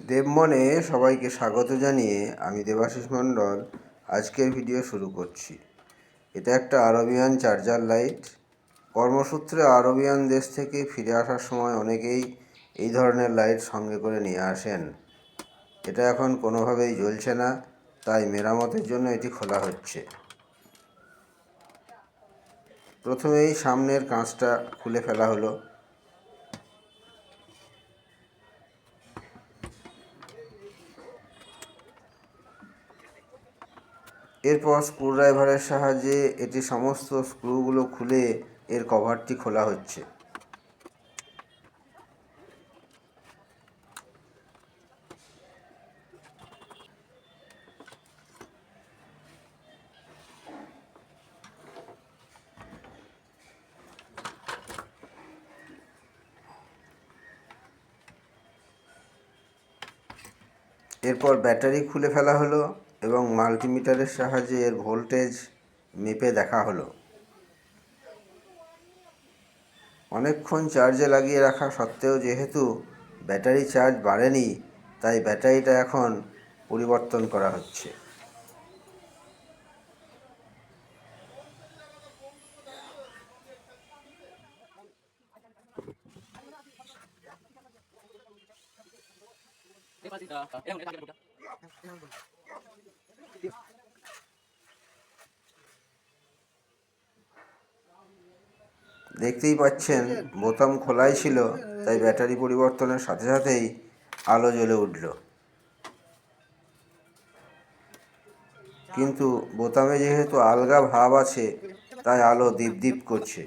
দেবমনে সবাইকে স্বাগত জানিয়ে আমি দেবাশিস মণ্ডল আজকের ভিডিও শুরু করছি। এটা একটা আরবিয়ান চার্জার লাইট। কর্মসূত্রে আরবিয়ান দেশ থেকে ফিরে আসার সময় অনেকেই এই ধরনের লাইট সঙ্গে করে নিয়ে আসেন। এটা এখন কোনোভাবেই জ্বলছে না, তাই মেরামতের জন্য এটি খোলা হচ্ছে। প্রথমেই সামনের কাঁচটা খুলে ফেলা হলো। এরপর স্ক্রুড্রাইভারের সাহায্যে এটি সমস্ত স্ক্রুগুলো খুলে এর কভারটি খোলা হচ্ছে। এরপর ব্যাটারি খুলে ফেলা হলো এবং মাল্টিমিটারের সাহায্যে এর ভোল্টেজ মেপে দেখা হলো। অনেকক্ষণ চার্জে লাগিয়ে রাখা সত্ত্বেও যেহেতু ব্যাটারি চার্জ বাড়েনি, তাই ব্যাটারিটা এখন পরিবর্তন করা হচ্ছে। দেখতেই পাচ্ছেন বোতাম খোলাই ছিল, তাই ব্যাটারি পরিবর্তনের সাথে সাথেই আলো জ্বলে উঠল। কিন্তু বোতামে যেহেতু আলগা ভাব আছে, তাই আলো দীপ দীপ করছে।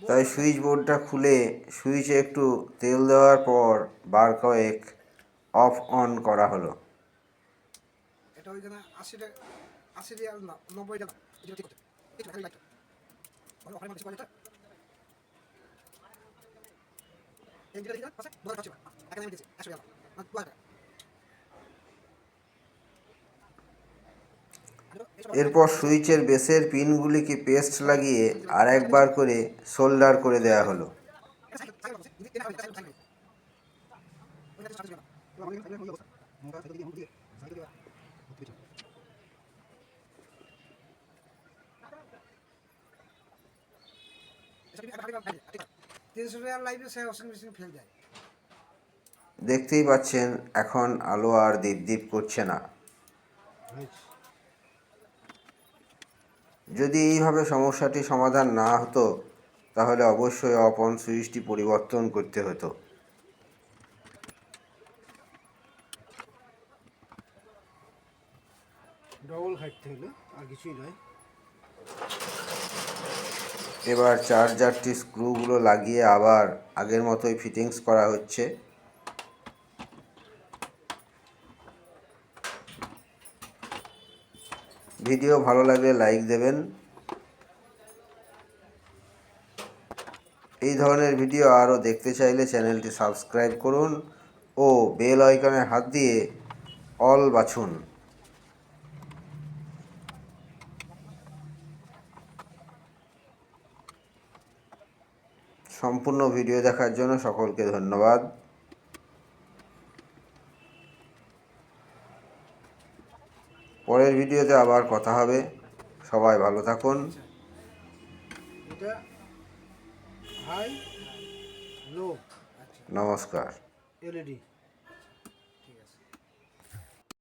তাই সুইচ বোর্ডটা খুলে সুইচে একটু তেল দেওয়ার পর বার কয়েক অফ অন করা হলো। এটা ওইখানে 80 রিয়াল না 90 টাকা এটা ঠিক আছে। এটা খালি লাইট ওই ওখানে বেশি বাজেট এই যেটা ঠিক আছে বড় কাছে এখানে আমি দিছি 100 রিয়াল না 2 টাকা। এরপর সুইচের বেসের পিনগুলিকে পেস্ট লাগিয়ে আর একবার করে সোল্ডার করে দেওয়া হলো। দেখতেই পাচ্ছেন এখন আলো আর দীপ দীপ করছে না। যদি এইভাবে সমস্যাটি সমাধান না হতো, তাহলে অবশ্যই অফ অন সুইচটি পরিবর্তন করতে হতো। ডবল খাটতে হলো আর কিছুই নয়। এবার চার্জারটি স্ক্রুগুলো লাগিয়ে আবার আগের মতোই ফিটিংস করা হচ্ছে। ভিডিও ভালো লাগলে লাইক দেবেন। এই ধরনের ভিডিও আরও দেখতে চাইলে চ্যানেলটি সাবস্ক্রাইব করুন ও বেল আইকনে হাত দিয়ে অল বাছুন। সম্পূর্ণ ভিডিও দেখার জন্য সকলকে ধন্যবাদ। পরের ভিডিওতে আবার কথা হবে। সবাই ভালো থাকুন। এটা হাই লো নমস্কার। এলইডি